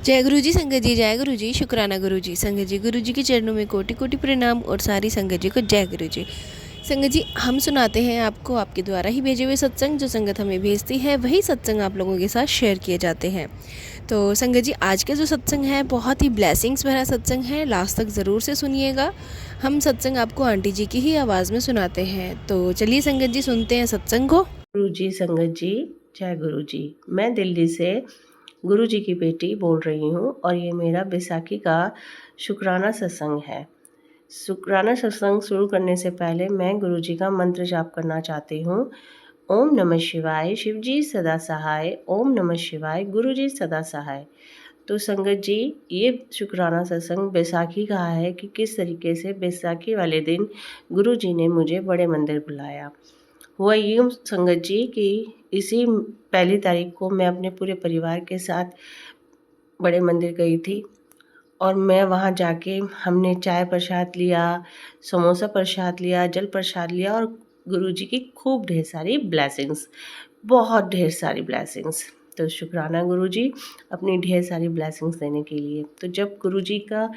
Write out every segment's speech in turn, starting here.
जय गुरु जी संगत जी, जय गुरु जी, शुक्राना गुरु जी। संगत जी, गुरु जी के चरणों में कोटि कोटि प्रणाम और सारी संगत जी को जय गुरु जी। संगत जी, हम सुनाते हैं आपको आपके द्वारा ही भेजे हुए सत्संग। जो संगत हमें भेजती है वही सत्संग आप लोगों के साथ शेयर किए जाते हैं। तो संगत जी, आज का जो सत्संग है बहुत ही ब्लेसिंग्स भरा सत्संग है, लास्ट तक ज़रूर से सुनिएगा। हम सत्संग आपको आंटी जी की ही आवाज़ में सुनाते हैं। तो चलिए संगत जी, सुनते हैं सत्संग को। गुरु जी संगत जी, जय गुरु जी। मैं दिल्ली से गुरु जी की बेटी बोल रही हूँ और ये मेरा बैसाखी का शुक्राना सत्संग है। शुक्राना सत्संग शुरू करने से पहले मैं गुरु जी का मंत्र जाप करना चाहती हूँ। ओम नमः शिवाय, शिव जी सदा सहाय। ओम नमः शिवाय, गुरु जी सदा सहाय। तो संगत जी, ये शुक्राना सत्संग बैसाखी का है कि किस तरीके से बैसाखी वाले दिन गुरु जी ने मुझे बड़े मंदिर बुलाया। हुआ यूँ संगत जी कि इसी पहली तारीख को मैं अपने पूरे परिवार के साथ बड़े मंदिर गई थी और मैं वहाँ जाके हमने चाय प्रसाद लिया, समोसा प्रसाद लिया, जल प्रसाद लिया और गुरुजी की खूब ढेर सारी ब्लेसिंग्स, बहुत ढेर सारी ब्लेसिंग्स। तो शुक्राना गुरुजी अपनी ढेर सारी ब्लेसिंग्स देने के लिए। तो जब गुरुजी का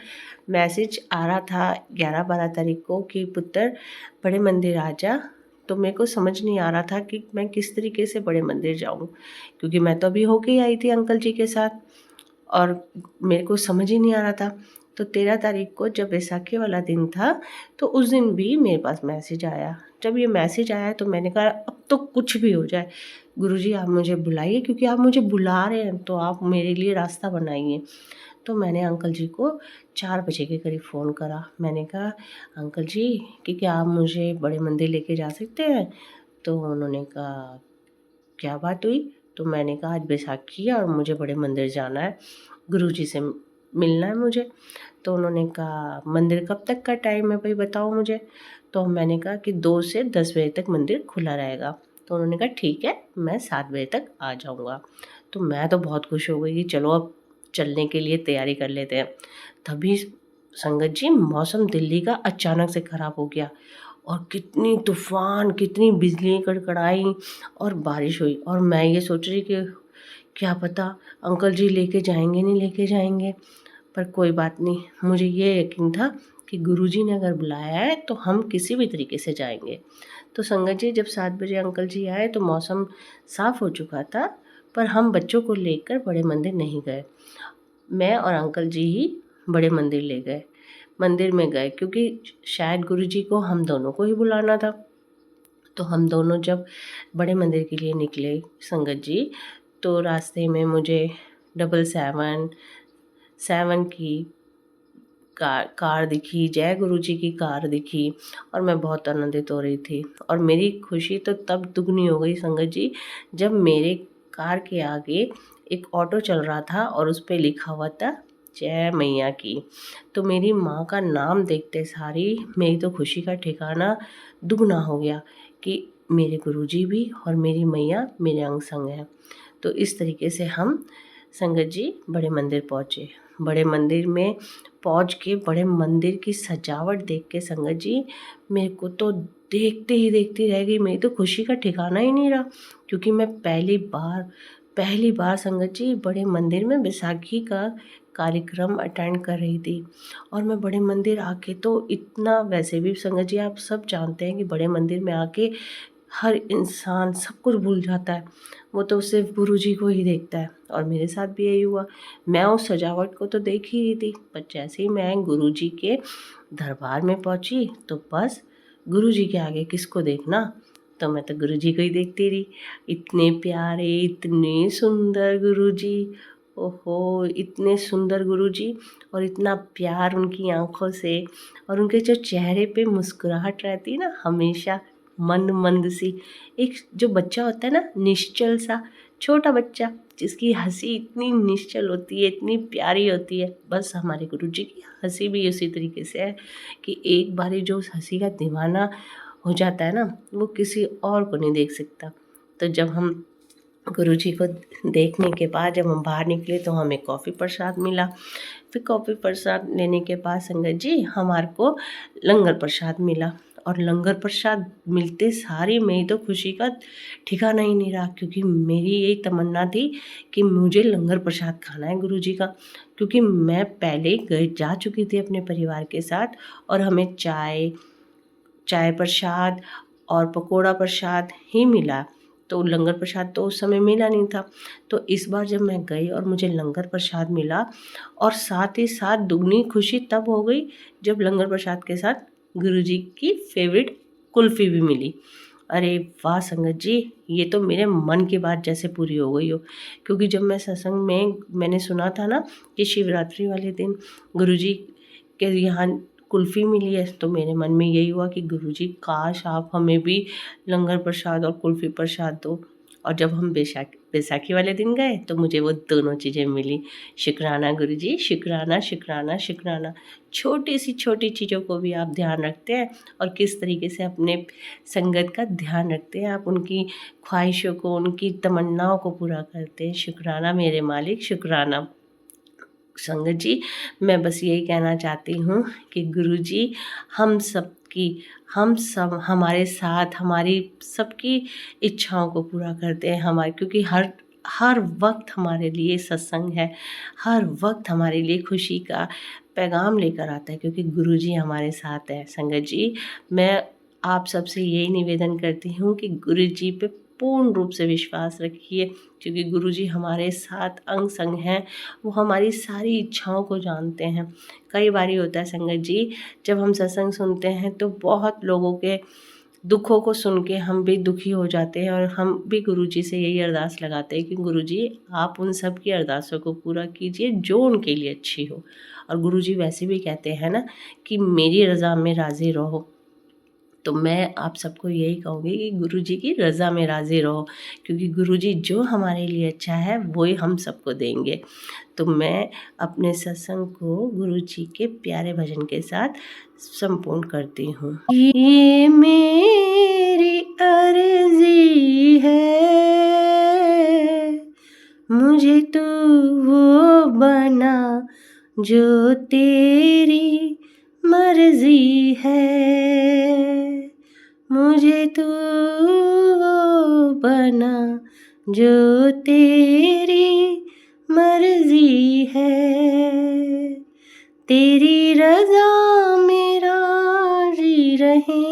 मैसेज आ रहा था 11-12 तारीख को कि पुत्र बड़े मंदिर आ जा, तो मेरे को समझ नहीं आ रहा था कि मैं किस तरीके से बड़े मंदिर जाऊँ, क्योंकि मैं तो अभी होके ही आई थी अंकल जी के साथ और मेरे को समझ ही नहीं आ रहा था। तो 13 तारीख को जब बैसाखी वाला दिन था तो उस दिन भी मेरे पास मैसेज आया। जब ये मैसेज आया तो मैंने कहा अब तो कुछ भी हो जाए, गुरुजी आप मुझे बुलाइए, क्योंकि आप मुझे बुला रहे हैं तो आप मेरे लिए रास्ता बनाइए। तो मैंने अंकल जी को 4 बजे के करीब फ़ोन करा। मैंने कहा अंकल जी कि क्या आप मुझे बड़े मंदिर लेके जा सकते हैं? तो उन्होंने कहा क्या बात हुई? तो मैंने कहा आज बैसाखी है और मुझे बड़े मंदिर जाना है, गुरुजी से मिलना है मुझे। तो उन्होंने कहा मंदिर कब तक का टाइम है भाई बताओ मुझे। तो मैंने कहा कि 2 से 10 बजे तक मंदिर खुला रहेगा। तो उन्होंने कहा ठीक है, मैं 7 बजे तक आ जाऊँगा। तो मैं तो बहुत खुश हो गई कि चलो अब चलने के लिए तैयारी कर लेते हैं। तभी संगत जी मौसम दिल्ली का अचानक से ख़राब हो गया और कितनी तूफ़ान, कितनी बिजली कड़कड़ाई और बारिश हुई और मैं ये सोच रही कि क्या पता अंकल जी लेके जाएंगे नहीं लेके जाएंगे। पर कोई बात नहीं, मुझे ये यकीन था कि गुरुजी ने अगर बुलाया है तो हम किसी भी तरीके से जाएंगे। तो संगत जी जब 7 बजे अंकल जी आए तो मौसम साफ़ हो चुका था, पर हम बच्चों को लेकर बड़े मंदिर नहीं गए। मैं और अंकल जी ही बड़े मंदिर ले गए, मंदिर में गए, क्योंकि शायद गुरुजी को हम दोनों को ही बुलाना था। तो हम दोनों जब बड़े मंदिर के लिए निकले संगत जी, तो रास्ते में मुझे 777 7 की कार दिखी, जय गुरु जी की कार दिखी और मैं बहुत आनंदित हो रही थी। और मेरी खुशी तो तब दुगनी हो गई संगत जी, जब मेरे कार के आगे एक ऑटो चल रहा था और उस पे लिखा हुआ था जय मैया की। तो मेरी माँ का नाम देखते सारी मेरी तो खुशी का ठिकाना दुगना हो गया कि मेरे गुरुजी भी और मेरी मैया मेरे अंग संग हैं। तो इस तरीके से हम संगत जी बड़े मंदिर पहुँचे। बड़े मंदिर में पहुँच के बड़े मंदिर की सजावट देख के संगत जी मेरे को तो देखते ही देखती रह गई, मेरी तो खुशी का ठिकाना ही नहीं रहा, क्योंकि मैं पहली बार संगत जी बड़े मंदिर में बैसाखी का कार्यक्रम अटेंड कर रही थी। और मैं बड़े मंदिर आके तो इतना, वैसे भी संगत जी आप सब जानते हैं कि बड़े मंदिर में आके हर इंसान सब कुछ भूल जाता है, वो तो सिर्फ गुरुजी को ही देखता है। और मेरे साथ भी यही हुआ, मैं उस सजावट को तो देख ही रही थी, पर जैसे ही मैं गुरुजी के दरबार में पहुंची तो बस गुरुजी के आगे किसको देखना, तो मैं तो गुरुजी को ही देखती रही। इतने प्यारे, इतने सुंदर गुरुजी, ओहो इतने सुंदर गुरुजी, और इतना प्यार उनकी आंखों से, और उनके जो चेहरे पे मुस्कुराहट रहती है ना हमेशा, मंद मंद सी, एक जो बच्चा होता है ना निश्चल सा छोटा बच्चा, जिसकी हंसी इतनी निश्चल होती है, इतनी प्यारी होती है, बस हमारे गुरुजी की हंसी भी उसी तरीके से है कि एक बारी जो उस हंसी का दीवाना हो जाता है ना, वो किसी और को नहीं देख सकता। तो जब हम गुरुजी को देखने के बाद जब हम बाहर निकले तो हमें कॉफ़ी प्रसाद मिला। फिर कॉफ़ी प्रसाद लेने के बाद संगत जी हमारे को लंगर प्रसाद मिला और लंगर प्रसाद मिलते सारी मेरी तो खुशी का ठिकाना ही नहीं रहा, क्योंकि मेरी यही तमन्ना थी कि मुझे लंगर प्रसाद खाना है गुरुजी का। क्योंकि मैं पहले जा चुकी थी अपने परिवार के साथ और हमें चाय प्रसाद और पकोड़ा प्रसाद ही मिला, तो लंगर प्रसाद तो उस समय मिला नहीं था। तो इस बार जब मैं गई और मुझे लंगर प्रसाद मिला, और साथ ही साथ दुगनी खुशी तब हो गई जब लंगर प्रसाद के साथ गुरुजी की फेवरेट कुल्फ़ी भी मिली। अरे वाह संगत जी, ये तो मेरे मन की बात जैसे पूरी हो गई हो। क्योंकि जब मैं सत्संग में मैंने सुना था ना कि शिवरात्रि वाले दिन गुरुजी के यहाँ कुल्फ़ी मिली है, तो मेरे मन में यही हुआ कि गुरुजी काश आप हमें भी लंगर प्रसाद और कुल्फ़ी प्रसाद दो। और जब हम बैसाखी वाले दिन गए तो मुझे वो दोनों चीज़ें मिली। शुक्राना गुरुजी, शुक्राना शुक्राना शुक्राना। छोटी सी छोटी चीज़ों को भी आप ध्यान रखते हैं और किस तरीके से अपने संगत का ध्यान रखते हैं, आप उनकी ख्वाहिशों को, उनकी तमन्नाओं को पूरा करते हैं। शुक्राना मेरे मालिक, शुक्राना। संगत जी, मैं बस यही कहना चाहती हूँ कि गुरुजी हम सब हमारे साथ हमारी सबकी इच्छाओं को पूरा करते हैं हमारे, क्योंकि हर वक्त हमारे लिए सत्संग है, हर वक्त हमारे लिए खुशी का पैगाम लेकर आता है, क्योंकि गुरुजी हमारे साथ है। संगत जी, मैं आप सबसे यही निवेदन करती हूँ कि गुरुजी पे पूर्ण रूप से विश्वास रखिए, क्योंकि गुरुजी हमारे साथ अंग संग हैं। वो हमारी सारी इच्छाओं को जानते हैं। कई बारी होता है संगत जी, जब हम सत्संग सुनते हैं तो बहुत लोगों के दुखों को सुन के हम भी दुखी हो जाते हैं, और हम भी गुरुजी से यही अरदास लगाते हैं कि गुरुजी आप उन सब की अरदासों को पूरा कीजिए जो उनके लिए अच्छी हो। और गुरुजी वैसे भी कहते हैं ना कि मेरी रज़ा में राज़ी रहो। तो मैं आप सबको यही कहूँगी कि गुरुजी की रज़ा में राज़ी रहो, क्योंकि गुरुजी जो हमारे लिए अच्छा है वही हम सबको देंगे। तो मैं अपने सत्संग को गुरुजी के प्यारे भजन के साथ संपूर्ण करती हूँ। ये मेरी अर्ज़ी है, मुझे तू वो बना जो तेरी मर्जी है, मुझे तू वो बना जो तेरी मर्जी है, तेरी रज़ा में राज़ी रहे,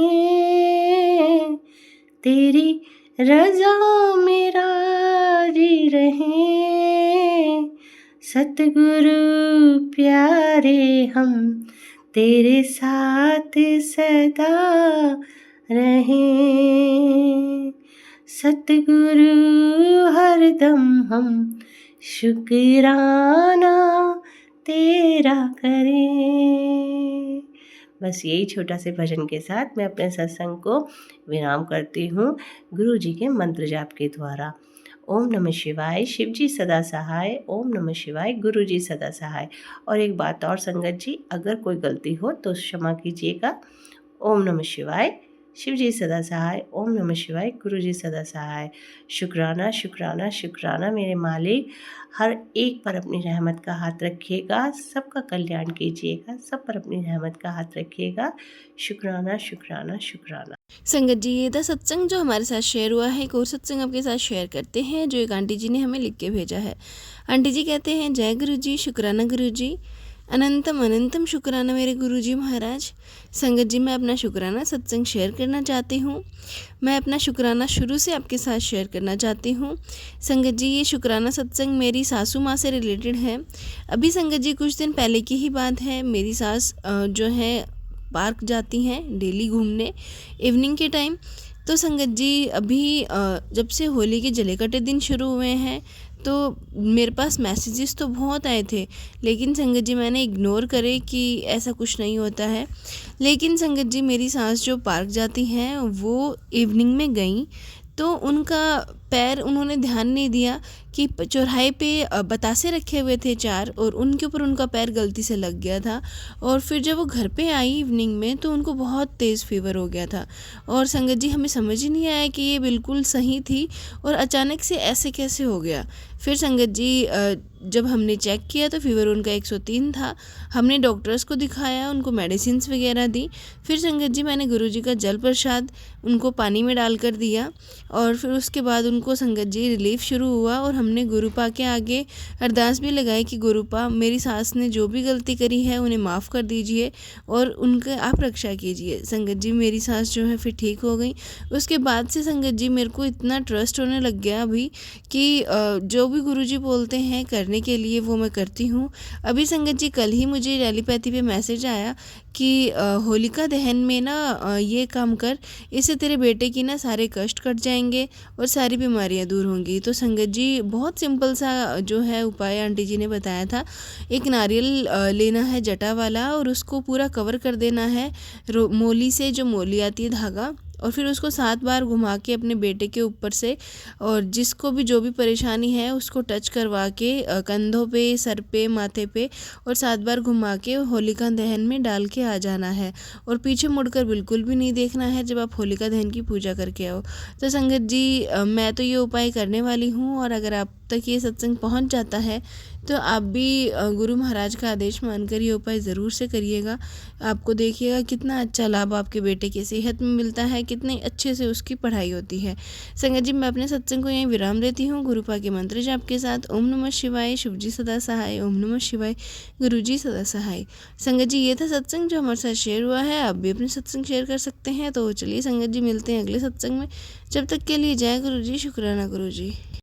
तेरी रज़ा में राज़ी रहे, सतगुरु प्यारे हम तेरे साथ सदा रहें, सतगुरु हरदम हम शुक्राना तेरा करें। बस यही छोटा से भजन के साथ मैं अपने सत्संग को विराम करती हूँ गुरुजी के मंत्र जाप के द्वारा। ओम नमः शिवाय, शिवजी सदा सहाय। ओम नमः शिवाय, गुरुजी सदा सहाय। और एक बात और संगत जी, अगर कोई गलती हो तो क्षमा कीजिएगा। ओम नमः शिवाय, शिवजी सदा सहाय। ओम नमः शिवाय, गुरुजी सदा सहाय। शुक्राना शुक्राना शुक्राना मेरे मालिक, हर एक पर अपनी रहमत का हाथ रखिएगा, सबका कल्याण कीजिएगा, सब पर अपनी रहमत का हाथ रखिएगा। शुक्राना शुक्राना शुक्राना। संगत जी, ये था सत्संग जो हमारे साथ शेयर हुआ है। एक और सत्संग आपके साथ शेयर करते हैं जो एक आंटी जी ने हमें लिख के भेजा है। आंटी जी कहते हैं, जय गुरु जी, शुक्राना गुरु जी, अनंतम अनंतम शुक्राना मेरे गुरु जी महाराज। संगत जी, मैं अपना शुक्राना सत्संग शेयर करना चाहती हूँ। मैं अपना शुक्राना शुरू से आपके साथ शेयर करना चाहती हूँ। संगत जी, ये शुक्राना सत्संग मेरी सासू माँ से रिलेटेड है। अभी संगत जी कुछ दिन पहले की ही बात है। मेरी सास जो है पार्क जाती हैं डेली घूमने इवनिंग के टाइम। तो संगत जी, अभी जब से होली के जलेकटे दिन शुरू हुए हैं तो मेरे पास मैसेजेस तो बहुत आए थे, लेकिन संगत जी मैंने इग्नोर करे कि ऐसा कुछ नहीं होता है। लेकिन संगत जी, मेरी सास जो पार्क जाती हैं वो इवनिंग में गई तो उनका पैर उन्होंने ध्यान नहीं दिया कि चौराहे पे बतासे रखे हुए थे 4 और उनके ऊपर उनका पैर गलती से लग गया था। और फिर जब वो घर पे आई इवनिंग में तो उनको बहुत तेज़ फीवर हो गया था। और संगत जी हमें समझ ही नहीं आया कि ये बिल्कुल सही थी और अचानक से ऐसे कैसे हो गया। फिर संगत जी जब हमने चेक किया तो फ़ीवर उनका 103 था। हमने डॉक्टर्स को दिखाया, उनको मेडिसिन्स वगैरह दी। फिर संगत जी मैंने गुरुजी का जल प्रसाद उनको पानी में डालकर दिया और फिर उसके बाद उनको संगत जी रिलीफ शुरू हुआ। और हमने गुरुपा के आगे अरदास भी लगाई कि गुरुपा मेरी सास ने जो भी गलती करी है उन्हें माफ़ कर दीजिए और उनका आप रक्षा कीजिए। संगत जी मेरी सास जो है फिर ठीक हो गई। उसके बाद से संगत जी मेरे को इतना ट्रस्ट होने लग गया अभी कि जो भी गुरुजी बोलते हैं करने के लिए वो मैं करती हूँ। अभी संगत जी कल ही मुझे टेलीपैथी पे मैसेज आया कि होलिका दहन में ना ये काम कर, इससे तेरे बेटे की ना सारे कष्ट कट जाएंगे और सारी बीमारियां दूर होंगी। तो संगत जी बहुत सिंपल सा जो है उपाय आंटी जी ने बताया था। एक नारियल लेना है जटा वाला और उसको पूरा कवर कर देना है मोली से, जो मोली आती है धागा, और फिर उसको 7 बार घुमा के अपने बेटे के ऊपर से, और जिसको भी जो भी परेशानी है उसको टच करवा के कंधों पे, सर पे, माथे पे, और 7 बार घुमा के होलिका दहन में डाल के आ जाना है। और पीछे मुड़कर बिल्कुल भी नहीं देखना है जब आप होलिका दहन की पूजा करके आओ। तो संगत जी मैं तो ये उपाय करने वाली हूँ और अगर आप तक ये सत्संग पहुँच जाता है तो आप भी गुरु महाराज का आदेश मानकर ये उपाय ज़रूर से करिएगा। आपको देखिएगा कितना अच्छा लाभ आपके बेटे की सेहत में मिलता है, कितने अच्छे से उसकी पढ़ाई होती है। संगत जी मैं अपने सत्संग को यहीं विराम देती हूँ गुरुपा के मंत्र जाप के साथ। ओम नमः शिवाय, शिव जी सदा सहाय। ओम नमः शिवाय, गुरु जी सदा सहाय। संगत जी ये था सत्संग जो हमारे साथ शेयर हुआ है। आप भी अपने सत्संग शेयर कर सकते हैं। तो चलिए संगत जी मिलते हैं अगले सत्संग में। जब तक के लिए जय गुरु जी, शुक्राना गुरु जी।